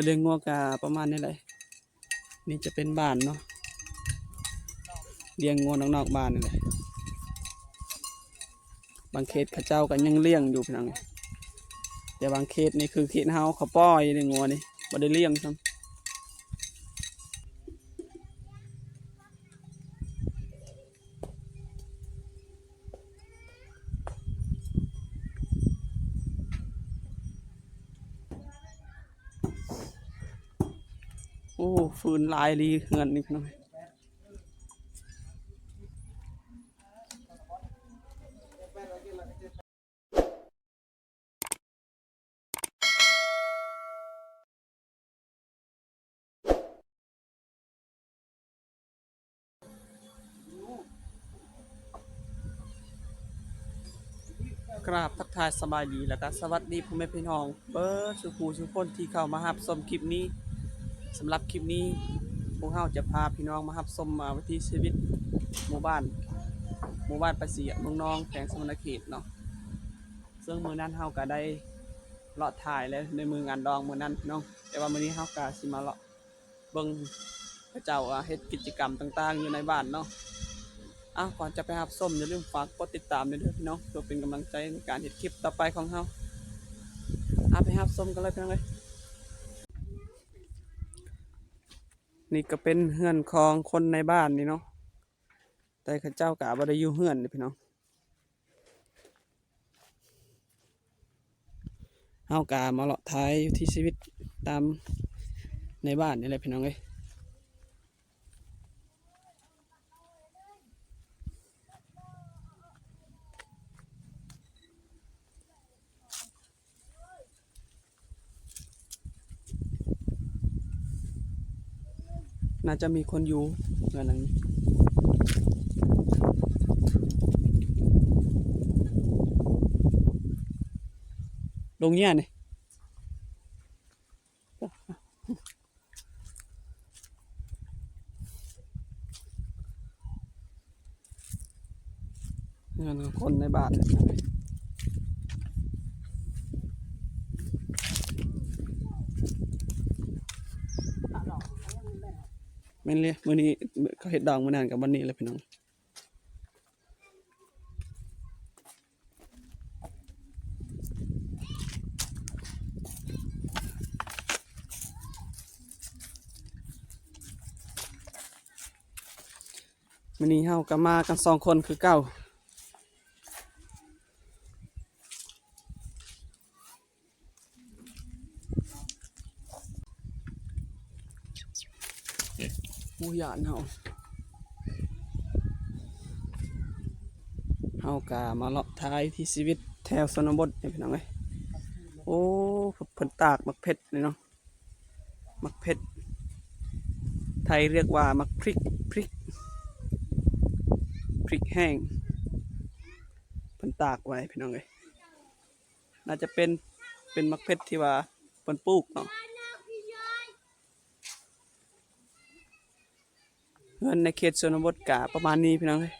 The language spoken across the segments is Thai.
เลี้ยงงัวกาประมาณนี้เลยนี่จะเป็นบ้านเนาะเลี้ยงงัวนอกบ้านนี่เลยบางเขตเขาเจ้ากันยังเลี้ยงอยู่พี่น้องแต่บางเขตนี่คือเขตเฮาเขาป้อยในงัวนี่บ่ได้เลี้ยงซ้ำโอ้ฟืนลายลีเงินนี่พี่น้องกราบทักทายสบายดีแล้วก็สวัสดีพ่อแม่พี่น้องเบิร์ดสุขูสุขคนที่เข้ามารับชมคลิปนี้สำหรับคลิปนี้พวกเราจะพาพี่น้องมารับชมวิถีชีวิตหมู่บ้านประเสียน้องๆแขวงสมณเขตเนาะซึ่งมื้อนั้นเฮาก็ได้เลาะถ่ายแล้วในมืองานดองมื้อนั้นเนาะแต่ว่ามื้อนี้เฮาก็สิมาเลาะเบิ่งพระเจ้าเฮ็ดกิจกรรมต่างๆอยู่ในบ้านเนาะก่อนจะไปรับชมอย่าลืมฝากกดติดตามด้วยเด้อพี่น้องเพื่อเป็นกำลังใจในการเฮ็ดคลิปต่อไปของเฮาไปรับชมกันเลยพี่น้องเอ้ยนี่ก็เป็นเฮือนของคนในบ้านนี่เนาะแต่เขาเจ้าก็บ่ได้อยู่เฮือนนี่พี่น้องเฮากะมาเลาะท้ายอยู่ที่ชีวิตตามในบ้านนี่แหละพี่น้องเอ้ยน่าจะมีคนอยู่เรือนหลังนี้ลงเงี้ยนี่เงินของคนในบ้านแม่นเลยมื้อนี้เขาเฮ็ดดองมื้อนั้นกับวันนี้เลยพี่น้องมื้อนี้เฮาก็มากัน2คนคือเก่าหมู่ญาติเฮากะมาเลาะท้ายที่ชีวิตแถวชนบทนี่พี่น้องเอ้ยโอ้เพิ่นตากมักเผ็ดนี่เนาะมักเผ็ดไทยเรียกว่ามักพริกแห้งเพิ่นตากไว้พี่น้องเอ้ยน่าจะเป็นมักเผ็ดที่ว่าเพิ่นปลูกเนาะเงินในเขตชนบทกะประมาณนี้พี่น้องเอ้ย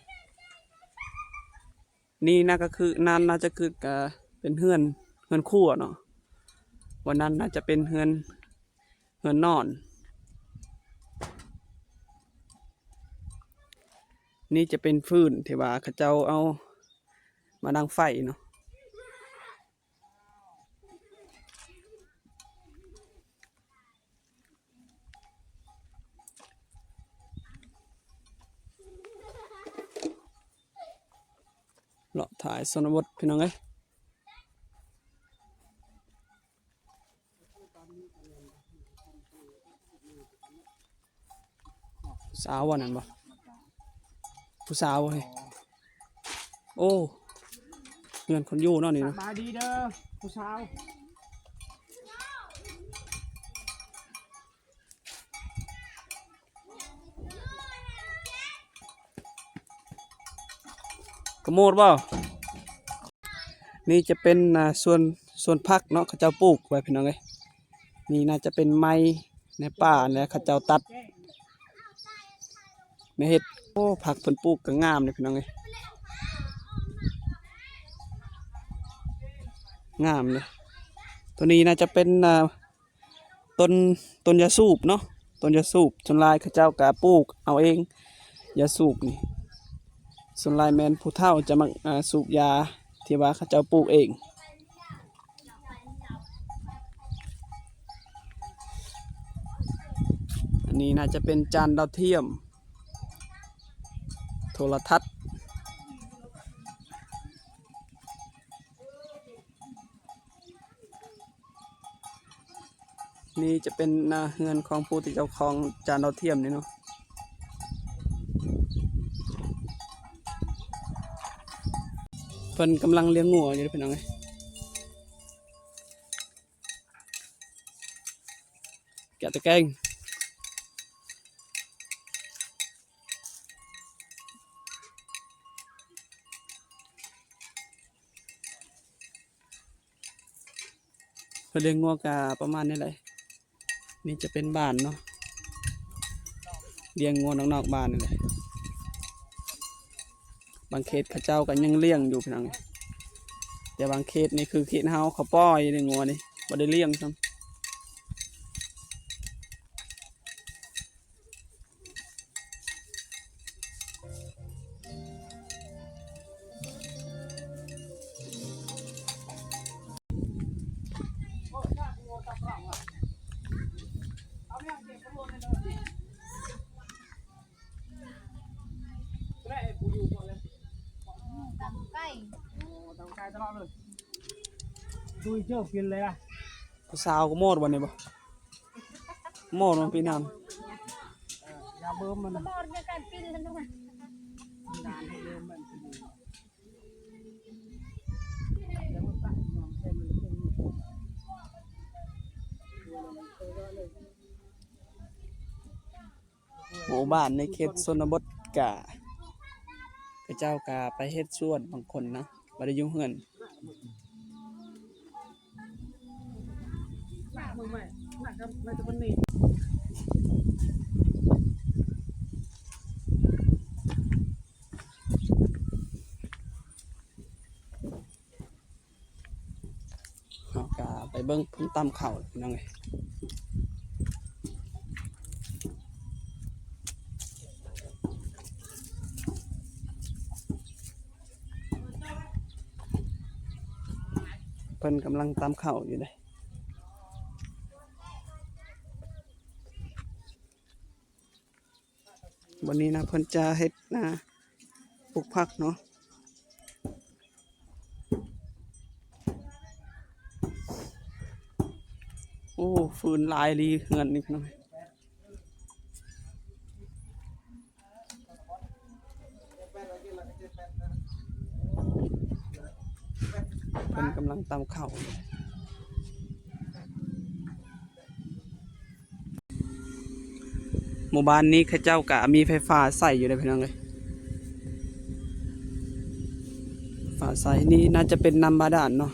นี่น่าจะคือกะเป็นเฮือนคู่เนาะวันนั้นน่าจะเป็นเฮือนนอนนี่จะเป็นฟืนที่ว่าเขาเจ้าเอามาดังไฟเนาะเลาะถ่ายชนบทพี่น้องเอ้ยสาววันนั้นบ่ผู้สาวเฮ้ยโอ้เงินคนอยู่เนาะนี่เนาะมาดีเด้อผู้สาวกระโมดบ่นี่จะเป็นส่วนพักเนาะเขาเจ้าปลูกไว้พี่น้องเอ้ยนี่น่าจะเป็นไม้ในป่าเนี่ยเขาเจ้าตัดไม่เฮ็ดโอ้ผักเพิ่นปลูกก็งามเลยพี่น้องเอ้ยงามเลยตัวนี้น่าจะเป็น ต้นต้นยาสูบเนาะต้นยาสูบส่วนหลายเขาเจ้ากะปลูกเอาเองยาสูบนี่ส่วนหลายแม่นผู้เฒ่าจะมักสูบยาที่ว่าเขาเจ้าปลูกเองอันนี้น่าจะเป็นจานดาวเทียมโทรทัศน์นี่จะเป็นเฮือนของผู้ที่เจ้าของจานดาวเทียมนี่เนาะเพิ่นกำลังเลี้ยงงัวอยู่เด้อพี่น้องเอ้ยแกะตะแกรงเพิ่นเลี้ยงงัวกะประมาณนี้แหละนี่จะเป็นบ้านเนาะเลี้ยงงัวนอกๆบ้านนี่แหละบางเขตเขาเจ้าก็ยังเลี้ยงอยู่พี่น้องแต่บางเขตนี่คือเขตเฮาเขาปล่อยในงัวนี่บ่ได้เลี้ยงซ้ำใกล้ต้องใกล้ตลอดเลยดูเจ้ากินเลยอ่ะ ผู้สาวก็โมดวันนี้บ่โมดมันปีน้ำ ยาเบิ่มมัน บอลจะการปิ้นแล้วด้วย นานให้เบิ่มมัน หมู่บ้านในเขตชนบทกะเขาเจ้ากะไปเฮ็ดสวนบางคนนะบ่ได้อยู่เฮือน มึงไม่น่าจะไม่จะเป็นนี่ เฮากะไปเบิ่งเพิ่นตำข้าวพี่น้องเอ้ยเพิ่นกำลังตำข้าวอยู่เลยวันนี้นะเพิ่นจะเฮ็ดปลูกผักเนาะโอ้ฟืนหลายลีเฮือนนี่พี่น้องเอ้ยเพิ่นกำลังตำข้าวหมู่บ้านนี้เขาเจ้ากะมีไฟฟ้าใส่อยู่เลยพี่น้องเอ้ยฟ้าใส่นี่น่าจะเป็นน้ำบาดาลเนาะ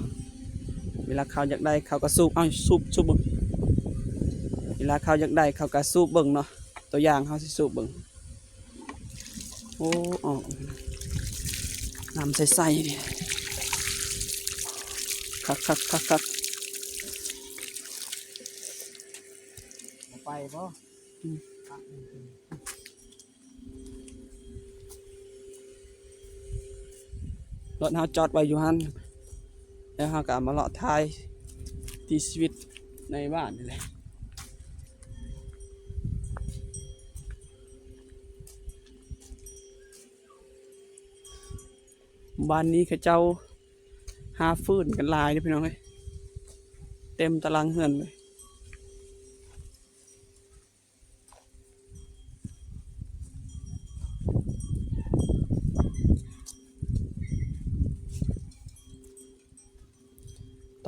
เวลาเขาอยากได้เขาก็สูบสูบเบิ่งเวลาเขาอยากได้เขาก็สูบเบิ่งเนาะตัวอย่างเขาสิสูบเบิ่งโอ้ออกน้ำใสๆนี่คักไปป่ะ รถเฮาจอดไว้อยู่หั่นแล้วเฮาก็เอามาเลาะทายที่ชีวิตในบ้านนี่แหละบ้านนี้เขาเจ้าหาฟืนกันหลายเด้อพี่น้องเอ้ยเต็มตารางเฮือนเลย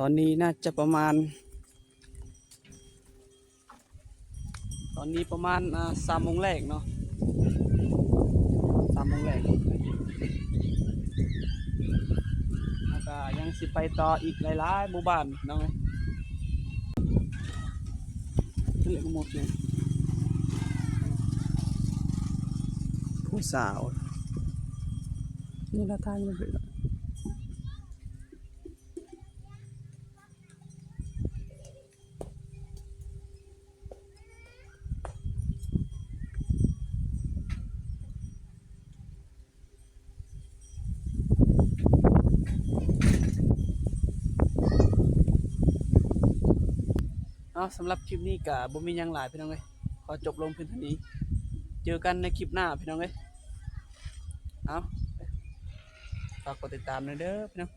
ตอนนี้น่าจะประมาณ3 โมงแรกเนาะ3 โมงแรกแล้วก็ยังสิไปต่ออีกหลายๆหมู่บ้านเนาะนี่แหละก็หมดเลยผู้สาวนี่ละทางมันเป็น เอาสำหรับคลิปนี้ก็บ่มีหยังหลายพี่น้องเอ้ยขอจบลงเพียงเท่านี้เจอกันในคลิปหน้าพี่น้องเอ้ยเอาฝากกดติดตามหน่อยเด้อพี่น้อง